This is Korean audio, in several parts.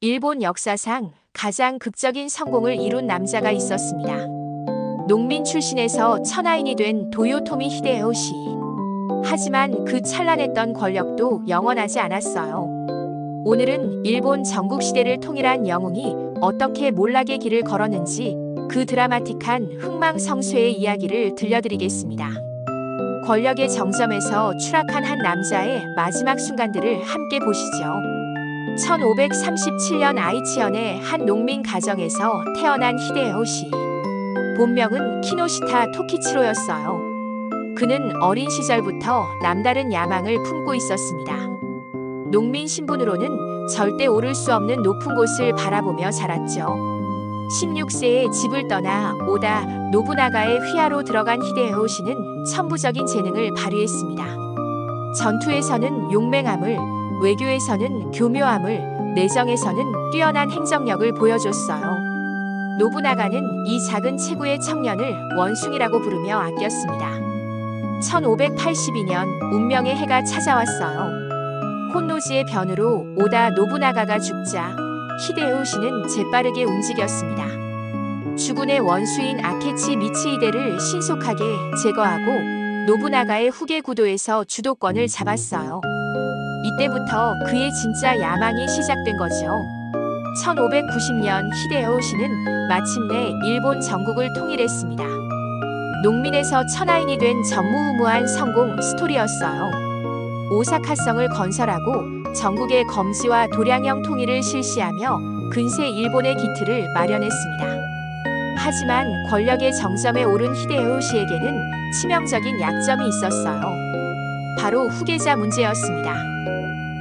일본 역사상 가장 극적인 성공을 이룬 남자가 있었습니다. 농민 출신에서 천하인이 된 도요토미 히데요시. 하지만 그 찬란했던 권력도 영원하지 않았어요. 오늘은 일본 전국시대를 통일한 영웅이 어떻게 몰락의 길을 걸었는지 그 드라마틱한 흥망성쇠의 이야기를 들려드리겠습니다. 권력의 정점에서 추락한 한 남자의 마지막 순간들을 함께 보시죠. 1537년 아이치현의 한 농민 가정에서 태어난 히데요시. 본명은 키노시타 토키치로였어요. 그는 어린 시절부터 남다른 야망을 품고 있었습니다. 농민 신분으로는 절대 오를 수 없는 높은 곳을 바라보며 자랐죠. 16세에 집을 떠나 오다 노부나가의 휘하로 들어간 히데요시는 천부적인 재능을 발휘했습니다. 전투에서는 용맹함을, 외교에서는 교묘함을, 내정에서는 뛰어난 행정력을 보여줬어요. 노부나가는 이 작은 체구의 청년을 원숭이라고 부르며 아꼈습니다. 1582년 운명의 해가 찾아왔어요. 혼노지의 변으로 오다 노부나가가 죽자 히데요시는 재빠르게 움직였습니다. 주군의 원수인 아케치 미치히데를 신속하게 제거하고 노부나가의 후계 구도에서 주도권을 잡았어요. 이때부터 그의 진짜 야망이 시작된 거죠. 1590년 히데요시는 마침내 일본 전국을 통일했습니다. 농민에서 천하인이 된 전무후무한 성공 스토리였어요. 오사카성을 건설하고 전국의 검지와 도량형 통일을 실시하며 근세 일본의 기틀을 마련했습니다. 하지만 권력의 정점에 오른 히데요시에게는 치명적인 약점이 있었어요. 바로 후계자 문제였습니다.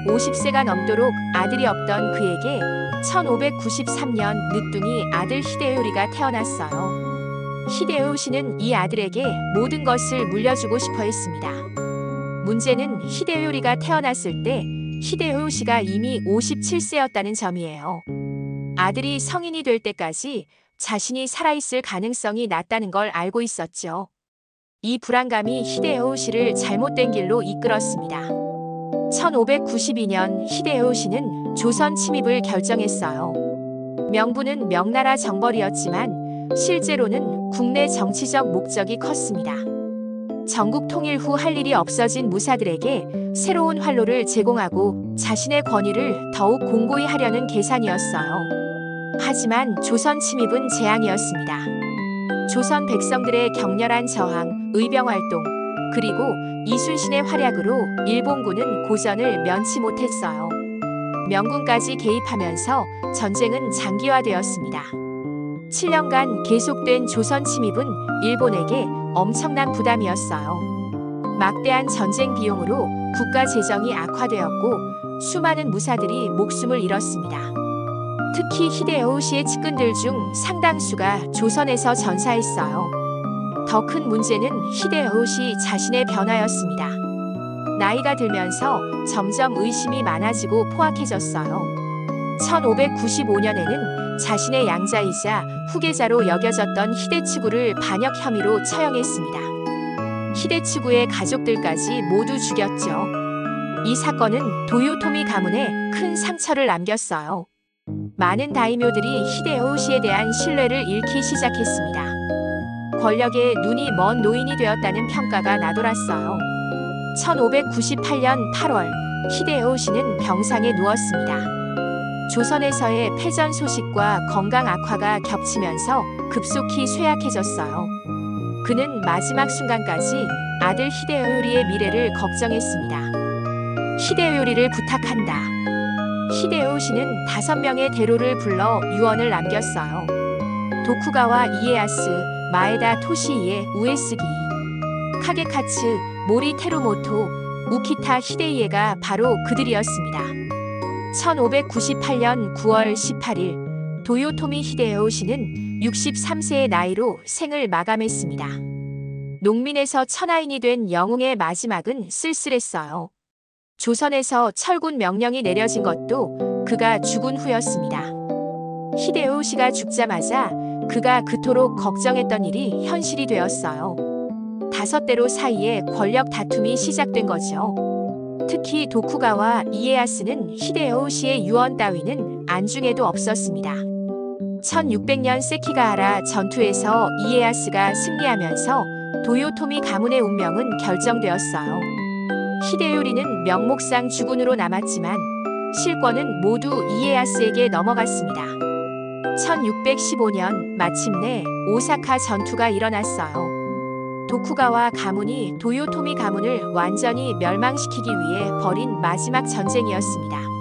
50세가 넘도록 아들이 없던 그에게 1593년 늦둥이 아들 히데요리가 태어났어요. 히데요시는 이 아들에게 모든 것을 물려주고 싶어 했습니다. 문제는 히데요리가 태어났을 때 히데요시가 이미 57세였다는 점이에요. 아들이 성인이 될 때까지 자신이 살아있을 가능성이 낮다는 걸 알고 있었죠. 이 불안감이 히데요시를 잘못된 길로 이끌었습니다. 1592년 히데요시는 조선 침입을 결정했어요. 명분은 명나라 정벌이었지만 실제로는 국내 정치적 목적이 컸습니다. 전국 통일 후 할 일이 없어진 무사들에게 새로운 활로를 제공하고 자신의 권위를 더욱 공고히 하려는 계산이었어요. 하지만 조선 침입은 재앙이었습니다. 조선 백성들의 격렬한 저항, 의병활동, 그리고 이순신의 활약으로 일본군은 고전을 면치 못했어요. 명군까지 개입하면서 전쟁은 장기화되었습니다. 7년간 계속된 조선 침입은 일본에게 엄청난 부담이었어요. 막대한 전쟁 비용으로 국가 재정이 악화되었고 수많은 무사들이 목숨을 잃었습니다. 특히 히데요시의 측근들 중 상당수가 조선에서 전사했어요. 더 큰 문제는 히데요시 자신의 변화였습니다. 나이가 들면서 점점 의심이 많아지고 포악해졌어요. 1595년에는 자신의 양자이자 후계자로 여겨졌던 히데치구를 반역 혐의로 처형했습니다. 히데치구의 가족들까지 모두 죽였죠. 이 사건은 도요토미 가문에 큰 상처를 남겼어요. 많은 다이묘들이 히데요시에 대한 신뢰를 잃기 시작했습니다. 권력에 눈이 먼 노인이 되었다는 평가가 나돌았어요. 1598년 8월 히데요시는 병상에 누웠습니다. 조선에서의 패전 소식과 건강 악화가 겹치면서 급속히 쇠약해졌어요. 그는 마지막 순간까지 아들 히데요리의 미래를 걱정했습니다. 히데요리를 부탁한다. 히데요시는 5명의 대로를 불러 유언을 남겼어요. 도쿠가와 이에야스, 마에다 토시이에 우에스기, 카게카츠, 모리 테루모토, 우키타 히데이에가 바로 그들이었습니다. 1598년 9월 18일 도요토미 히데요시는 63세의 나이로 생을 마감했습니다. 농민에서 천하인이 된 영웅의 마지막은 쓸쓸했어요. 조선에서 철군 명령이 내려진 것도 그가 죽은 후였습니다. 히데요시가 죽자마자 그가 그토록 걱정했던 일이 현실이 되었어요. 5대로 사이에 권력 다툼이 시작된 거죠. 특히 도쿠가와 이에야스는 히데요시의 유언 따위는 안중에도 없었습니다. 1600년 세키가하라 전투에서 이에야스가 승리하면서 도요토미 가문의 운명은 결정되었어요. 히데요리는 명목상 주군으로 남았지만 실권은 모두 이에야스에게 넘어갔습니다. 1615년 마침내 오사카 전투가 일어났어요. 도쿠가와 가문이 도요토미 가문을 완전히 멸망시키기 위해 벌인 마지막 전쟁이었습니다.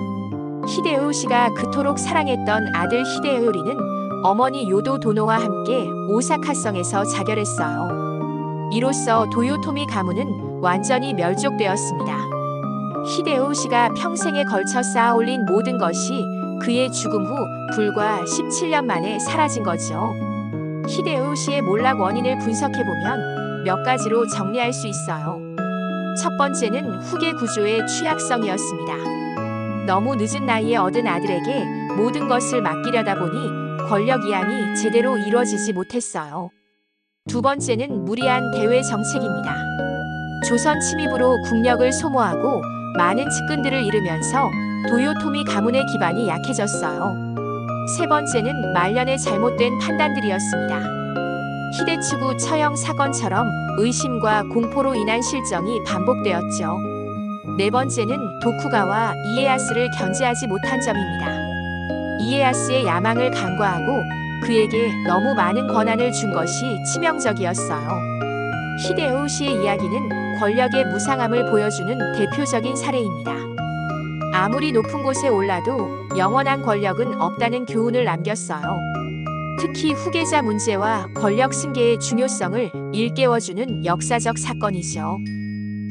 히데요시가 그토록 사랑했던 아들 히데요리는 어머니 요도 도노와 함께 오사카성에서 자결했어요. 이로써 도요토미 가문은 완전히 멸족되었습니다. 히데요시가 평생에 걸쳐 쌓아올린 모든 것이 그의 죽음 후 불과 17년 만에 사라진 거죠. 히데요시의 몰락 원인을 분석해보면 몇 가지로 정리할 수 있어요. 첫 번째는 후계 구조의 취약성이었습니다. 너무 늦은 나이에 얻은 아들에게 모든 것을 맡기려다 보니 권력 이양이 제대로 이루어지지 못했어요. 두 번째는 무리한 대외 정책입니다. 조선 침입으로 국력을 소모하고 많은 측근들을 잃으면서 도요토미 가문의 기반이 약해졌어요. 세 번째는 말년의 잘못된 판단들이었습니다. 히데츠구 처형 사건처럼 의심과 공포로 인한 실정이 반복되었죠. 네 번째는 도쿠가와 이에야스를 견제하지 못한 점입니다. 이에야스의 야망을 간과하고 그에게 너무 많은 권한을 준 것이 치명적이었어요. 히데요시의 이야기는 권력의 무상함을 보여주는 대표적인 사례입니다. 아무리 높은 곳에 올라도 영원한 권력은 없다는 교훈을 남겼어요. 특히 후계자 문제와 권력 승계의 중요성을 일깨워주는 역사적 사건이죠.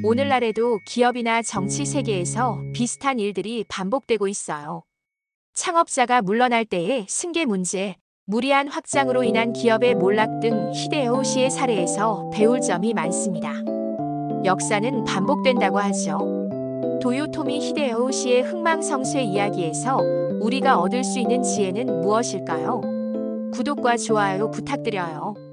오늘날에도 기업이나 정치 세계에서 비슷한 일들이 반복되고 있어요. 창업자가 물러날 때의 승계 문제, 무리한 확장으로 인한 기업의 몰락 등 히데요시의 사례에서 배울 점이 많습니다. 역사는 반복된다고 하죠. 도요토미 히데요시의 흥망성쇠 이야기에서 우리가 얻을 수 있는 지혜는 무엇일까요? 구독과 좋아요 부탁드려요.